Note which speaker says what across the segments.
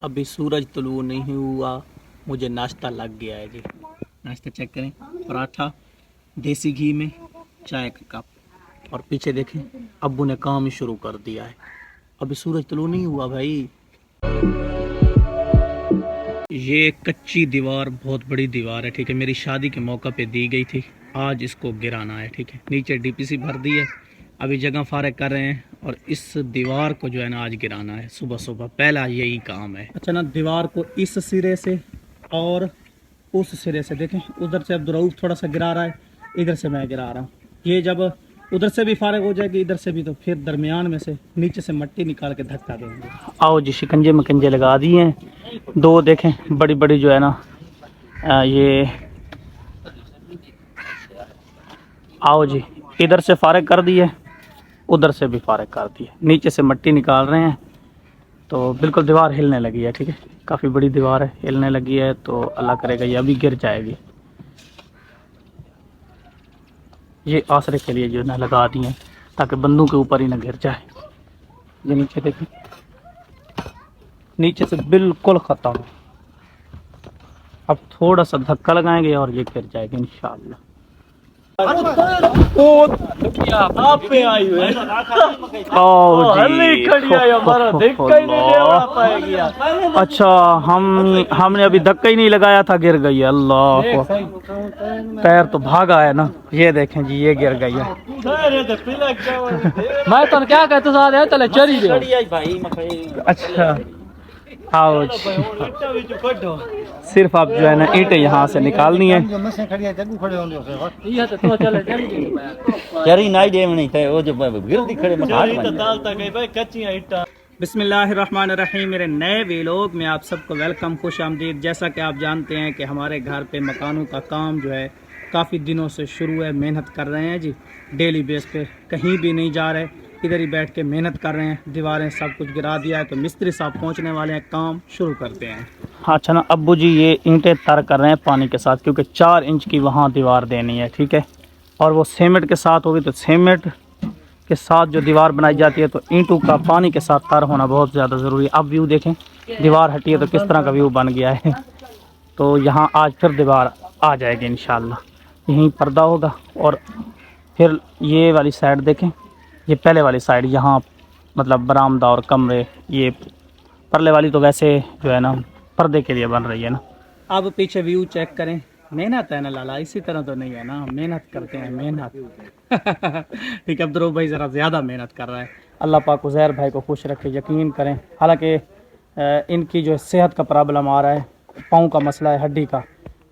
Speaker 1: अभी सूरज तुलू नहीं हुआ, मुझे नाश्ता लग गया है जी। नाश्ता चेक करें, पराठा देसी घी में, चाय का कप, और पीछे देखें अब्बू ने काम ही शुरू कर दिया है। अभी सूरज तुलू नहीं हुआ भाई। ये कच्ची दीवार बहुत बड़ी दीवार है, ठीक है, मेरी शादी के मौका पे दी गई थी। आज इसको गिराना है, ठीक है। नीचे डीपीसी भर दी है, अभी जगह फारग कर रहे हैं और इस दीवार को जो है ना आज गिराना है। सुबह सुबह पहला यही काम है। अच्छा ना, दीवार को इस सिरे से और उस सिरे से देखें, उधर से अब्दुल थोड़ा सा गिरा रहा है, इधर से मैं गिरा रहा हूँ। ये जब उधर से भी फारग हो जाएगी, इधर से भी, तो फिर दरमियान में से नीचे से मट्टी निकाल के धक्का देंगे। आओ जी, शिकंजे मकंजे लगा दिए हैं दो, देखें बड़ी बड़ी जो है ना ये। आओ जी, इधर से फारग कर दिए, उधर से भी फारग कर दिए, नीचे से मट्टी निकाल रहे हैं। तो बिल्कुल दीवार हिलने लगी है, ठीक है, काफ़ी बड़ी दीवार है, हिलने लगी है। तो अल्लाह करेगा ये अभी गिर जाएगी। ये आसरे के लिए जो ना लगा दिए ताकि बंदों के ऊपर ही ना गिर जाए। ये नीचे देखें, नीचे से बिल्कुल ख़त्म। अब थोड़ा सा धक्का लगाएंगे और ये गिर जाएगी इंशाअल्लाह। आप पे आई हुई अच्छा, हमने अभी धक्का ही नहीं लगाया था, गिर गई है। अल्लाह, पैर तो भागा है ना। ये देखें जी, ये गिर गई है। मैं तो क्या कहता साथ चले चली भाई। अच्छा आओ जी, सिर्फ आप जो है ना ईंटें यहाँ से निकालनी है। बिस्मिल्लाहिर्रहमानिर्रहीम। मेरे नए व्लॉग में आप सबको वेलकम, खुश आमदीद। जैसा कि आप जानते हैं कि हमारे घर पे मकानों का काम जो है काफ़ी दिनों से शुरू है, मेहनत कर रहे हैं जी, डेली बेस पे कहीं भी नहीं जा रहे, इधर ही बैठ के मेहनत कर रहे हैं। दीवारें सब कुछ गिरा दिया है, तो मिस्त्री साहब पहुंचने वाले हैं, काम शुरू करते हैं। अच्छा ना अब्बू जी, ये ईंटें तर कर रहे हैं पानी के साथ, क्योंकि 4 इंच की वहाँ दीवार देनी है, ठीक है। और वो सीमेंट के साथ होगी, तो सीमेंट के साथ जो दीवार बनाई जाती है, तो ईंटों का पानी के साथ तर होना बहुत ज़्यादा ज़रूरी है। अब व्यू देखें, दीवार हटी है तो किस तरह का व्यू बन गया है। तो यहाँ आज फिर दीवार आ जाएगी इंशाल्लाह। यहीं पर्दा होगा और फिर ये वाली साइड देखें, ये पहले वाली साइड, यहाँ मतलब बरामदा और कमरे, ये परले वाली तो वैसे जो है ना पर्दे के लिए बन रही है ना। अब पीछे व्यू चेक करें, मेहनत है ना लाला, इसी तरह तो नहीं है ना, मेहनत करते हैं, मेहनत। ठीक है, अब्दुल भाई ज़रा ज़्यादा मेहनत कर रहा है। अल्लाह पाक उज़ैर भाई को खुश रखे, यकीन करें। हालांकि इनकी जो सेहत का प्रॉब्लम आ रहा है, पाँव का मसला है, हड्डी का,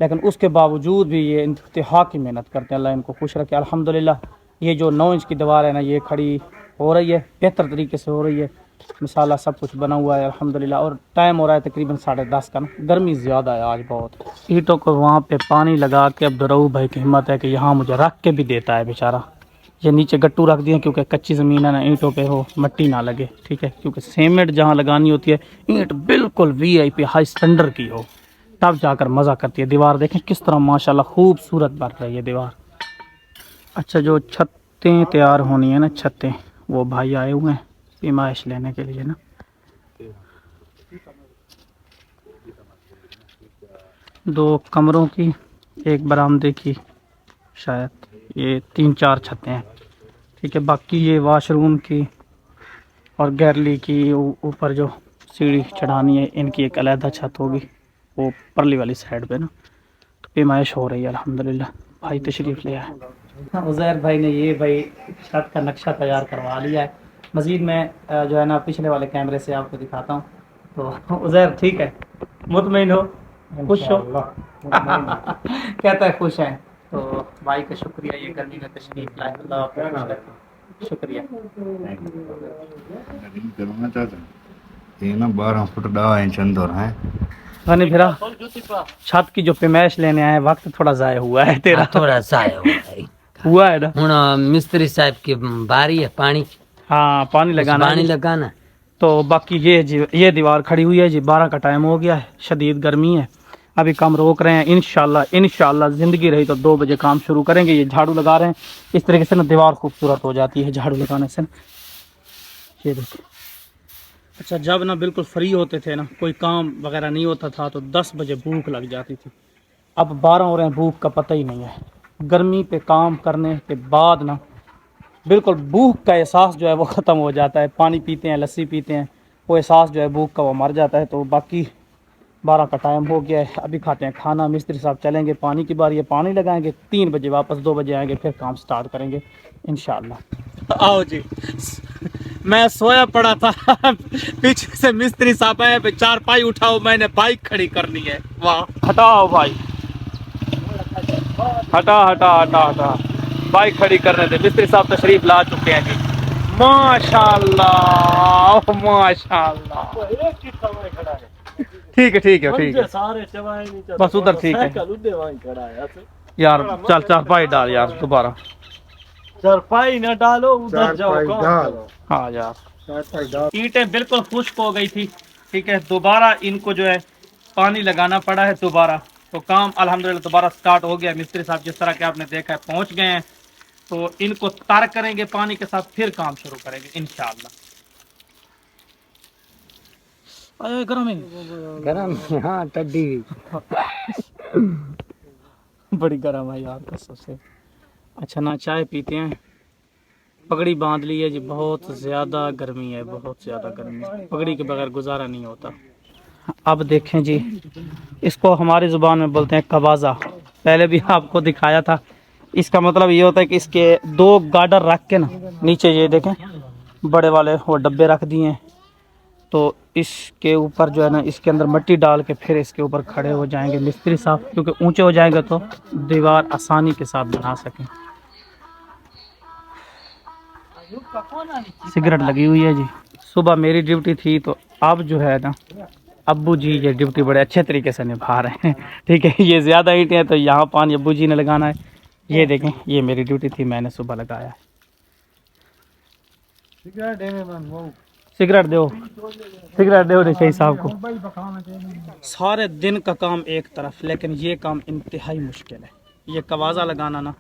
Speaker 1: लेकिन उसके बावजूद भी ये इंतहा की मेहनत करते हैं। अल्लाह इनको खुश रखे। अल्हम्दुलिल्लाह ये जो 9 इंच की दीवार है ना, ये खड़ी हो रही है, बेहतर तरीके से हो रही है, मिसाला सब कुछ बना हुआ है अल्हम्दुलिल्लाह। और टाइम हो रहा है तकरीबन 10:30 का ना, गर्मी ज़्यादा है आज बहुत। ईंटों को वहाँ पे पानी लगा के अब्दुल भाई की हिम्मत है कि यहाँ मुझे रख के भी देता है बेचारा। ये नीचे गट्टू रख दिए क्योंकि कच्ची ज़मीन है ना, ईंटों पे हो मट्टी ना लगे, ठीक है, क्योंकि सीमेंट जहाँ लगानी होती है, ईंट बिल्कुल VIP हाई स्टैंडर्ड की हो, तब जाकर मज़ा करती है। दीवार देखें किस तरह माशाल्लाह खूबसूरत बन रही है दीवार। अच्छा, जो छतें तैयार होनी है ना, छतें, वो भाई आए हुए हैं पैमाइश लेने के लिए ना। दो कमरों की, एक बरामदे की, शायद ये 3-4 छतें हैं, ठीक है। बाकी ये वाशरूम की और गैलरी की ऊपर जो सीढ़ी चढ़ानी है, इनकी एक अलहदा छत होगी, वो परली वाली साइड पे ना। तो पैमाइश हो रही है अल्हम्दुलिल्लाह। भाई तशरीफ़ ले आए। उज़ैर भाई ने ये भाई छत का नक्शा तैयार करवा लिया है। मज़ीद मैं जो है ना पिछले वाले कैमरे से आपको दिखाता हूँ। तो उज़ैर ठीक है, मुतमईन हो, खुश हो? कहता है खुश हैं। तो भाई का शुक्रिया, ये गर्मी में तशरीफ़ लाए, अल्लाह आपको खुश रखे, शुक्रिया।
Speaker 2: ये ना 12 फुट 10 इंच अंदर है।
Speaker 1: गनी फिरा छत की जो पैमाइश लेने आए, वक्त थोड़ा ज़ाया हुआ है तेरा।
Speaker 3: थोड़ा ज़ाया
Speaker 1: हुआ है ना।
Speaker 3: हुण मिस्त्री साहब की बारी है पानी,
Speaker 1: हाँ पानी लगाना,
Speaker 3: पानी लगाना।
Speaker 1: तो बाकी ये जी, ये दीवार खड़ी हुई है जी, 12 का टाइम हो गया है, शदीद गर्मी है, अभी काम रोक रहे हैं। इंशाल्लाह ज़िंदगी रही तो 2 बजे काम शुरू करेंगे। ये झाड़ू लगा रहे हैं, इस तरीके से ना दीवार खूबसूरत हो जाती है झाड़ू लगाने से। ये देखिए अच्छा, जब ना बिल्कुल फ्री होते थे ना, कोई काम वगैरह नहीं होता था, तो 10 बजे भूख लग जाती थी। अब 12 हो रहे हैं, भूख का पता ही नहीं है। गर्मी पे काम करने के बाद ना बिल्कुल भूख का एहसास जो है वो ख़त्म हो जाता है। पानी पीते हैं, लस्सी पीते हैं, वो एहसास जो है भूख का वो मर जाता है। तो बाकी 12 का टाइम हो गया है, अभी खाते हैं खाना। मिस्त्री साहब चलेंगे, पानी की बारी है, पानी लगाएंगे, 3 बजे वापस 2 बजे आएंगे, फिर काम स्टार्ट करेंगे इंशाल्लाह। आओ जी, मैं सोया पड़ा था पीछे से मिस्त्री साहब आए, पे चारपाई उठाओ, मैंने बाइक खड़ी करनी है। वाह, हटाओ भाई, हटा हटा हटा हटा, बाइक खड़ी करने दे। मिस्त्री साहब तशरीफ ला चुके हैं जी। माशाल्लाह माशाल्लाह, ठीक है ठीक है ठीक है, बस उधर ठीक है यार। चल चारपाई डाल यार दोबारा।
Speaker 4: चारपाई ना डालो, उधर जाओ।
Speaker 1: हाँ यार, ईंटें बिल्कुल खुश्क हो गई थी, ठीक है। दोबारा इनको जो है पानी लगाना पड़ा है दोबारा। तो काम अल्हम्दुलिल्लाह दोबारा स्टार्ट हो गया। मिस्त्री साहब जिस तरह के आपने देखा है पहुंच गए हैं। तो इनको तर करेंगे पानी के साथ, फिर काम शुरू करेंगे इंशाअल्लाह। अरे गरम है,
Speaker 3: गरम, हाँ टड्डी।
Speaker 1: बड़ी गरम है यार कसम से। अच्छा ना, चाय पीते हैं। पगड़ी बांध ली है जी, बहुत ज़्यादा गर्मी है, बहुत ज़्यादा गर्मी है, पगड़ी के बगैर गुजारा नहीं होता। अब देखें जी, इसको हमारी ज़ुबान में बोलते हैं कवाज़ा। पहले भी आपको दिखाया था। इसका मतलब ये होता है कि इसके 2 गार्डर रख के ना नीचे, ये देखें बड़े वाले वो डब्बे रख दिए हैं। तो इसके ऊपर जो है ना, इसके अंदर मिट्टी डाल के फिर इसके ऊपर खड़े हो जाएंगे मिस्त्री साहब, क्योंकि ऊंचे हो जाएंगे तो दीवार आसानी के साथ बना सकें। सिगरेट लगी हुई है जी। सुबह मेरी ड्यूटी थी, तो अब जो है ना अब्बू जी ये ड्यूटी बड़े अच्छे तरीके से निभा रहे हैं, ठीक है। ये ज़्यादा ईंटें हैं तो यहाँ पानी अब्बू जी ने लगाना है। ये देखें, ये मेरी ड्यूटी थी, मैंने सुबह लगाया है। सिगरेट दो, सिगरेट दो निशाई साहब को। सारे दिन का काम एक तरफ, लेकिन ये काम इंतहाई मुश्किल है। ये कवाज़ा लगाना ना,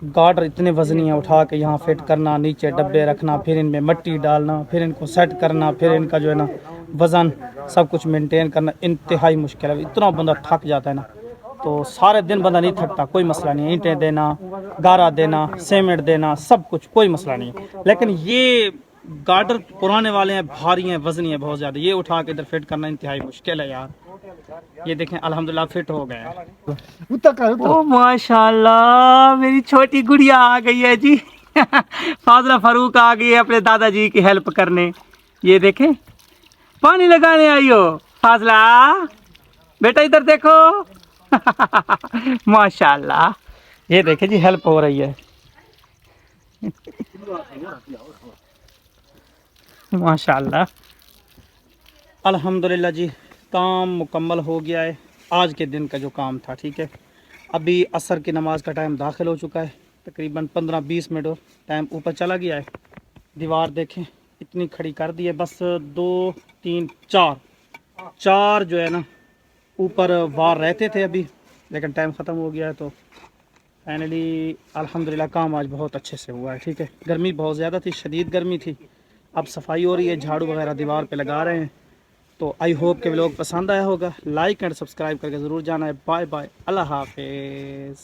Speaker 1: गार्डर इतने वजनी है, उठा के यहाँ फिट करना, नीचे डब्बे रखना, फिर इनमें मिट्टी डालना, फिर इनको सेट करना, फिर इनका जो है ना वज़न सब कुछ मेंटेन करना इंतहाई मुश्किल है। इतना बंदा थक जाता है ना। तो सारे दिन बंदा नहीं थकता, कोई मसला नहीं है। ईंटें देना, गारा देना, सीमेंट देना, सब कुछ कोई मसला नहीं है। लेकिन ये गार्डर पुराने वाले हैं, भारी हैं, वजनी है बहुत ज़्यादा, ये उठा के इधर फिट करना इंतहाई मुश्किल है यार। ये देखें अल्हम्दुलिल्लाह फिट हो गए हैं। ओ माशाल्लाह, मेरी छोटी गुड़िया आ गई है जी। फाजला फारूक आ गई है अपने दादाजी की हेल्प करने। ये देखें, पानी लगाने आई हो फाजला, बेटा इधर देखो। माशाल्लाह, ये देखें जी हेल्प हो रही है। माशाल्लाह, अल्हम्दुलिल्लाह जी, काम मुकम्मल हो गया है आज के दिन का जो काम था, ठीक है। अभी असर की नमाज का टाइम दाखिल हो चुका है, तकरीबन 15-20 मिनट और टाइम ऊपर चला गया है। दीवार देखें इतनी खड़ी कर दी है, बस 2 3 4 जो है ना ऊपर वार रहते थे अभी, लेकिन टाइम ख़त्म हो गया है। तो फाइनली अल्हम्दुलिल्लाह काम आज बहुत अच्छे से हुआ है, ठीक है। गर्मी बहुत ज़्यादा थी, शदीद गर्मी थी। अब सफाई हो रही है, झाड़ू वगैरह दीवार पे लगा रहे हैं। तो आई होप कि व्लॉग पसंद आया होगा। लाइक एंड सब्सक्राइब करके ज़रूर जाना है। बाय बाय, अल्लाह हाफिज़।